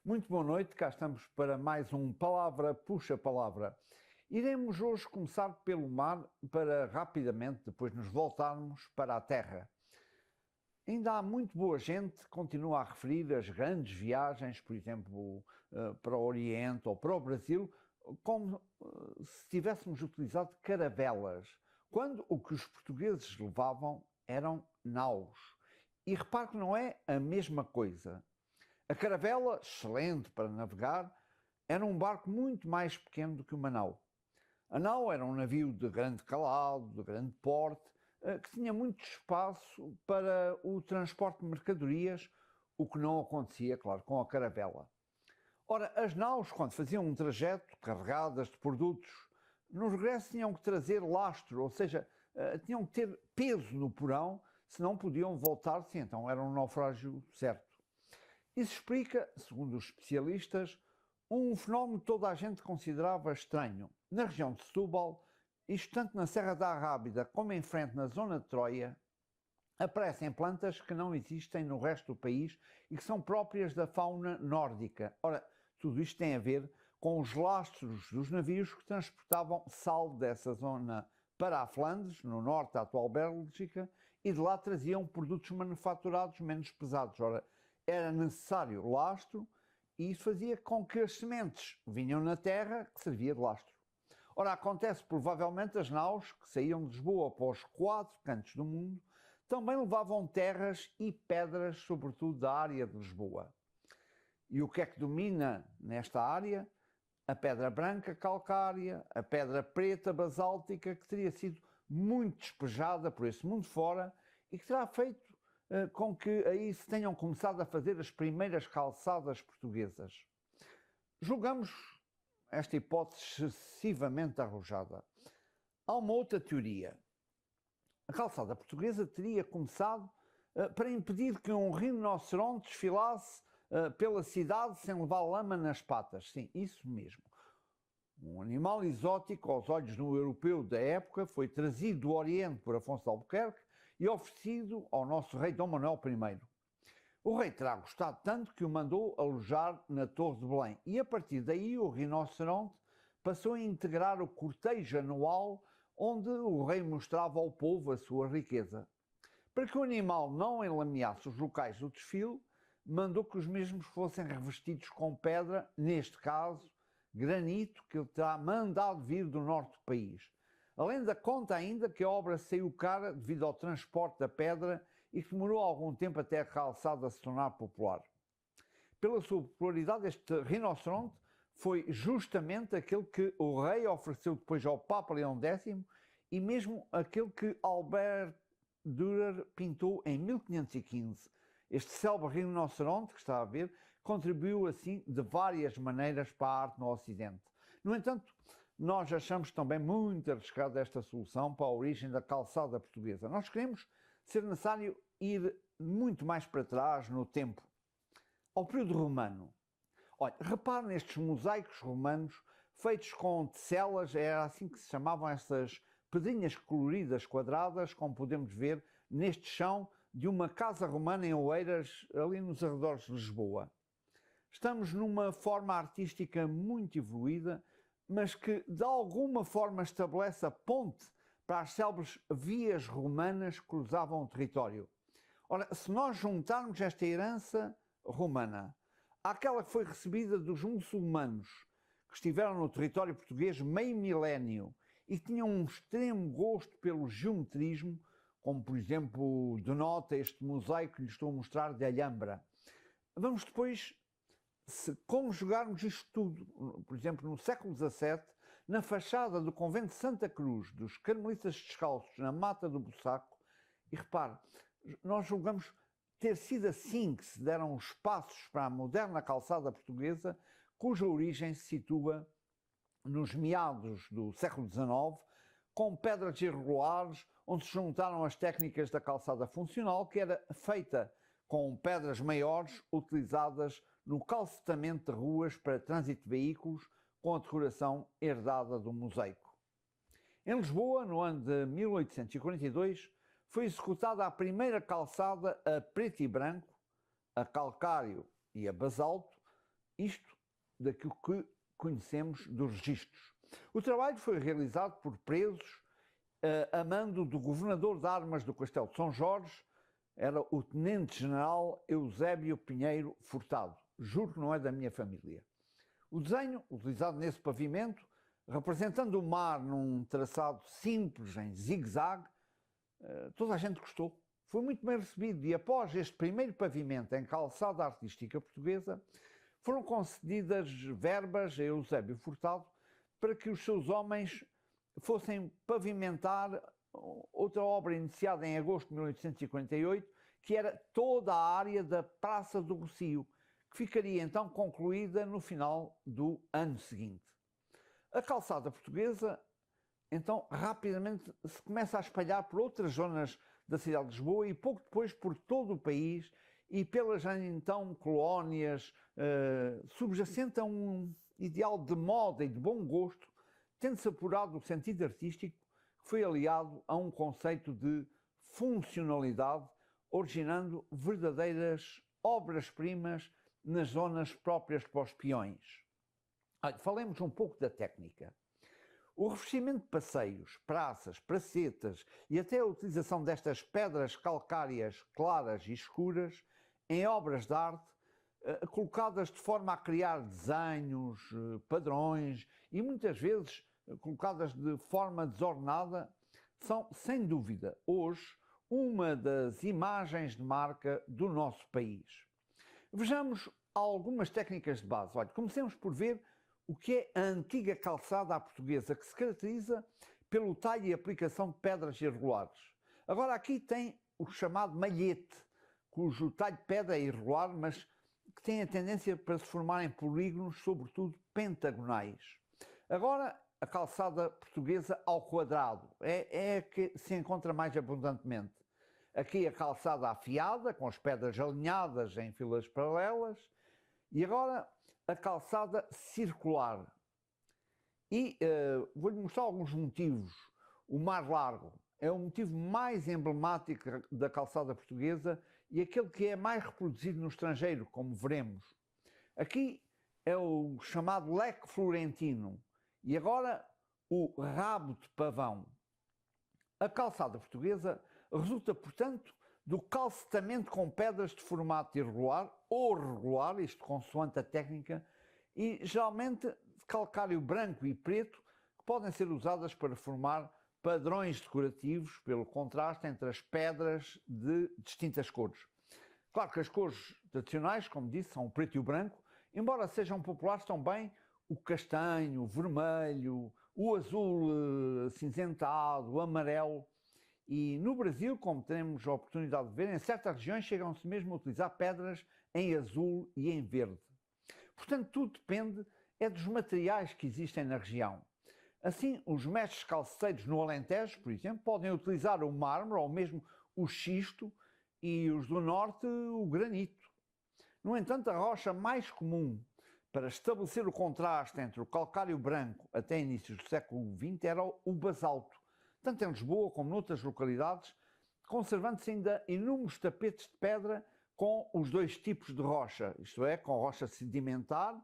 Muito boa noite, cá estamos para mais um Palavra Puxa Palavra. Iremos hoje começar pelo mar para rapidamente depois nos voltarmos para a terra. Ainda há muito boa gente que continua a referir as grandes viagens, por exemplo, para o Oriente ou para o Brasil, como se tivéssemos utilizado caravelas, quando o que os portugueses levavam eram naus. E repare que não é a mesma coisa. A caravela, excelente para navegar, era um barco muito mais pequeno do que uma nau. A nau era um navio de grande calado, de grande porte, que tinha muito espaço para o transporte de mercadorias, o que não acontecia, claro, com a caravela. Ora, as naus, quando faziam um trajeto carregadas de produtos, no regresso tinham que trazer lastro, ou seja, tinham que ter peso no porão, senão podiam voltar-se, então era um naufrágio certo. Isso explica, segundo os especialistas, um fenómeno que toda a gente considerava estranho. Na região de Setúbal, isto tanto na Serra da Arrábida como em frente na zona de Troia, aparecem plantas que não existem no resto do país e que são próprias da fauna nórdica. Ora, tudo isto tem a ver com os lastros dos navios que transportavam sal dessa zona para a Flandres, no norte da atual Bélgica, e de lá traziam produtos manufaturados menos pesados. Ora, era necessário lastro e isso fazia com que as sementes vinham na terra que servia de lastro. Ora, acontece provavelmente as naus que saíam de Lisboa para os 4 cantos do mundo também levavam terras e pedras, sobretudo da área de Lisboa. E o que é que domina nesta área? A pedra branca calcária, a pedra preta basáltica, que teria sido muito despejada por esse mundo fora e que terá feito com que aí se tenham começado a fazer as primeiras calçadas portuguesas. Julgamos esta hipótese excessivamente arrojada. Há uma outra teoria. A calçada portuguesa teria começado para impedir que um rinoceronte desfilasse pela cidade sem levar lama nas patas. Sim, isso mesmo. Um animal exótico aos olhos do europeu da época foi trazido do Oriente por Afonso de Albuquerque e oferecido ao nosso rei Dom Manuel I. O rei terá gostado tanto que o mandou alojar na Torre de Belém e a partir daí o rinoceronte passou a integrar o cortejo anual onde o rei mostrava ao povo a sua riqueza. Para que o animal não enlameasse os locais do desfile, mandou que os mesmos fossem revestidos com pedra, neste caso, granito, que ele terá mandado vir do norte do país. A lenda conta ainda que a obra saiu cara devido ao transporte da pedra e que demorou algum tempo até a calçada se tornar popular. Pela sua popularidade, este rinoceronte foi justamente aquele que o rei ofereceu depois ao Papa Leão X e mesmo aquele que Albert Dürer pintou em 1515. Este célebre rinoceronte, que está a ver, contribuiu assim de várias maneiras para a arte no Ocidente. No entanto, nós achamos também muito arriscada esta solução para a origem da calçada portuguesa. Nós queremos ser necessário ir muito mais para trás no tempo, ao período romano. Olha, repare nestes mosaicos romanos feitos com teselas, era assim que se chamavam essas pedrinhas coloridas quadradas, como podemos ver neste chão de uma casa romana em Oeiras, ali nos arredores de Lisboa. Estamos numa forma artística muito evoluída, mas que de alguma forma estabelece a ponte para as célebres vias romanas que cruzavam o território. Ora, se nós juntarmos esta herança romana àquela que foi recebida dos muçulmanos que estiveram no território português meio milénio e que tinham um extremo gosto pelo geometrismo, como por exemplo denota este mosaico que lhe estou a mostrar de Alhambra. Vamos depois, se conjugarmos isto tudo, por exemplo, no século XVII, na fachada do convento de Santa Cruz, dos Carmelitas Descalços, na Mata do Bussaco, e repare, nós julgamos ter sido assim que se deram os passos para a moderna calçada portuguesa, cuja origem se situa nos meados do século XIX, com pedras irregulares, onde se juntaram as técnicas da calçada funcional, que era feita com pedras maiores utilizadas no calcetamento de ruas para trânsito de veículos, com a decoração herdada do mosaico. Em Lisboa, no ano de 1842, foi executada a primeira calçada a preto e branco, a calcário e a basalto, Isto daquilo que conhecemos dos registros. O trabalho foi realizado por presos a mando do governador de armas do Castelo de São Jorge, era o tenente-general Eusébio Pinheiro Furtado. Juro que não é da minha família. O desenho, utilizado nesse pavimento, representando o mar num traçado simples, em zigue-zague, toda a gente gostou. Foi muito bem recebido e após este primeiro pavimento em calçada artística portuguesa, foram concedidas verbas a Eusébio Furtado para que os seus homens fossem pavimentar outra obra iniciada em agosto de 1848, que era toda a área da Praça do Rocio, que ficaria então concluída no final do ano seguinte. A calçada portuguesa, então, rapidamente se começa a espalhar por outras zonas da cidade de Lisboa e pouco depois por todo o país e pelas então colónias, subjacente a um ideal de moda e de bom gosto, tendo-se apurado o sentido artístico que foi aliado a um conceito de funcionalidade, originando verdadeiras obras-primas nas zonas próprias para os peões. Falemos um pouco da técnica. O revestimento de passeios, praças, pracetas e até a utilização destas pedras calcárias claras e escuras em obras de arte, colocadas de forma a criar desenhos, padrões e muitas vezes colocadas de forma desordenada, são, sem dúvida, hoje, uma das imagens de marca do nosso país. Vejamos algumas técnicas de base. Olha, comecemos por ver o que é a antiga calçada à portuguesa, que se caracteriza pelo talho e aplicação de pedras irregulares. Agora aqui tem o chamado malhete, cujo talho de pedra é irregular, mas que tem a tendência para se formarem polígonos, sobretudo pentagonais. Agora, a calçada portuguesa ao quadrado é a que se encontra mais abundantemente. Aqui a calçada afiada, com as pedras alinhadas em filas paralelas, e agora a calçada circular. E vou-lhe mostrar alguns motivos. O mar largo é o motivo mais emblemático da calçada portuguesa e aquele que é mais reproduzido no estrangeiro, como veremos. Aqui é o chamado leque florentino e agora o rabo de pavão. A calçada portuguesa resulta, portanto, do calcetamento com pedras de formato irregular ou regular, isto consoante a técnica, e geralmente de calcário branco e preto, que podem ser usadas para formar padrões decorativos pelo contraste entre as pedras de distintas cores. Claro que as cores tradicionais, como disse, são o preto e o branco, embora sejam populares também o castanho, o vermelho, o azul acinzentado, o amarelo. E no Brasil, como temos a oportunidade de ver, em certas regiões chegam-se mesmo a utilizar pedras em azul e em verde. Portanto, tudo depende dos materiais que existem na região. Assim, os mestres calceiros no Alentejo, por exemplo, podem utilizar o mármore ou mesmo o xisto e os do norte o granito. No entanto, a rocha mais comum para estabelecer o contraste entre o calcário branco até inícios do século XX era o basalto, tanto em Lisboa como noutras localidades, conservando-se ainda inúmeros tapetes de pedra com os dois tipos de rocha, isto é, com a rocha sedimentar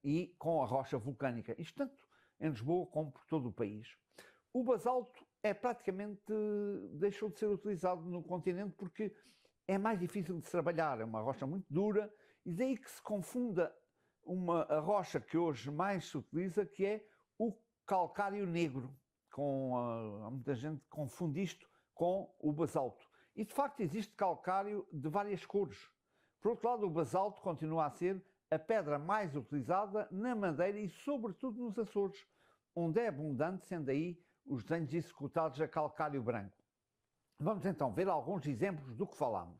e com a rocha vulcânica. Isto tanto em Lisboa como por todo o país. O basalto deixou de ser utilizado no continente porque é mais difícil de se trabalhar, é uma rocha muito dura e daí que se confunda a rocha que hoje mais se utiliza, que é o calcário negro. Muita gente confunde isto com o basalto. E de facto existe calcário de várias cores. Por outro lado, o basalto continua a ser a pedra mais utilizada na Madeira e sobretudo nos Açores, onde é abundante, sendo aí os desenhos executados a calcário branco. Vamos então ver alguns exemplos do que falamos.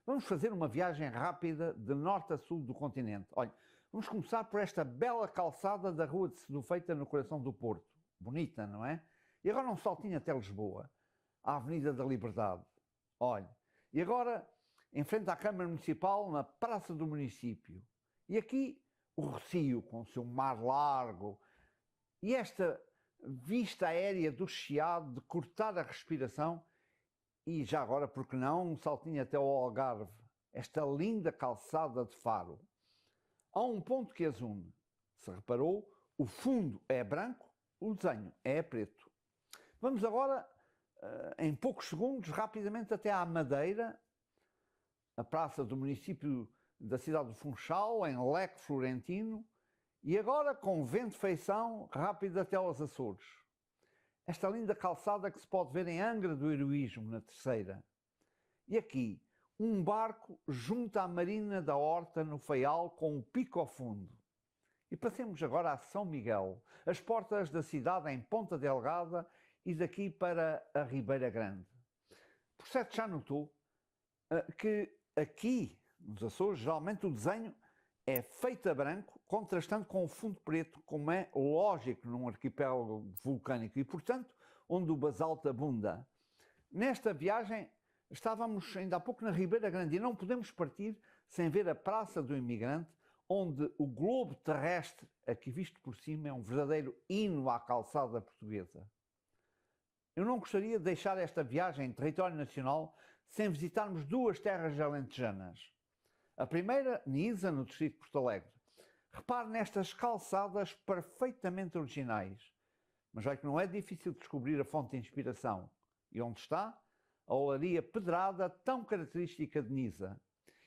Vamos fazer uma viagem rápida de norte a sul do continente. Olha, vamos começar por esta bela calçada da Rua de Sedufeita no coração do Porto. Bonita, não é? E agora um saltinho até Lisboa, à Avenida da Liberdade. Olha, e agora em frente à Câmara Municipal, na Praça do Município. E aqui o Rocio, com o seu mar largo, e esta vista aérea do Chiado, de cortar a respiração, e já agora, por que não, um saltinho até ao Algarve, esta linda calçada de Faro. há um ponto que as une. Se reparou, o fundo é branco, o desenho é preto. Vamos agora, em poucos segundos, rapidamente até à Madeira, a praça do município da cidade do Funchal, em Leque Florentino, e agora com vento de feição, rápido até aos Açores. Esta linda calçada que se pode ver em Angra do Heroísmo, na Terceira. E aqui, um barco junto à Marina da Horta, no Faial, com um pico ao fundo. E passemos agora a São Miguel, as portas da cidade em Ponta Delgada e daqui para a Ribeira Grande. Por certo, já notou que aqui, nos Açores, geralmente o desenho é feito a branco, contrastando com o fundo preto, como é lógico num arquipélago vulcânico e, portanto, onde o basalto abunda. Nesta viagem, estávamos ainda há pouco na Ribeira Grande e não podemos partir sem ver a Praça do Imigrante, onde o globo terrestre, aqui visto por cima, é um verdadeiro hino à calçada portuguesa. Eu não gostaria de deixar esta viagem em território nacional sem visitarmos duas terras alentejanas. A primeira, Nisa, no distrito de Porto Alegre. Repare nestas calçadas perfeitamente originais. Mas é que não é difícil descobrir a fonte de inspiração. E onde está? A olaria pedrada tão característica de Nisa.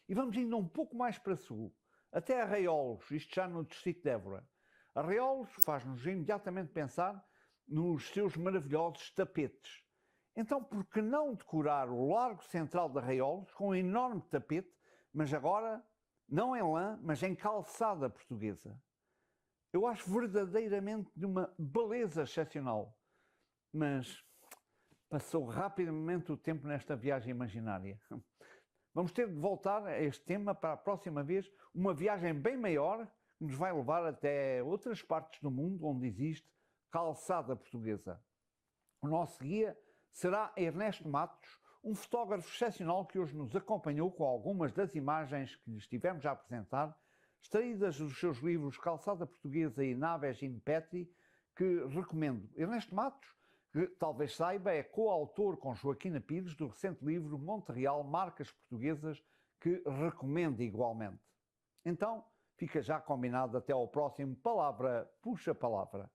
E vamos indo um pouco mais para sul, até Arraiolos, isto já no distrito de Évora. Arraiolos faz-nos imediatamente pensar nos seus maravilhosos tapetes. Então, por que não decorar o Largo Central de Arraiolos com um enorme tapete, mas agora não em lã, mas em calçada portuguesa? Eu acho verdadeiramente de uma beleza excepcional. Mas passou rapidamente o tempo nesta viagem imaginária. Vamos ter de voltar a este tema para a próxima vez, uma viagem bem maior, que nos vai levar até outras partes do mundo onde existe calçada portuguesa. O nosso guia será Ernesto Matos, um fotógrafo excepcional que hoje nos acompanhou com algumas das imagens que lhe estivemos a apresentar, extraídas dos seus livros Calçada Portuguesa e Naves in Petri, que recomendo. Ernesto Matos, que talvez saiba, é coautor com Joaquina Pires do recente livro Montreal, Marcas Portuguesas, que recomendo igualmente. Então, fica já combinado até ao próximo Palavra Puxa Palavra.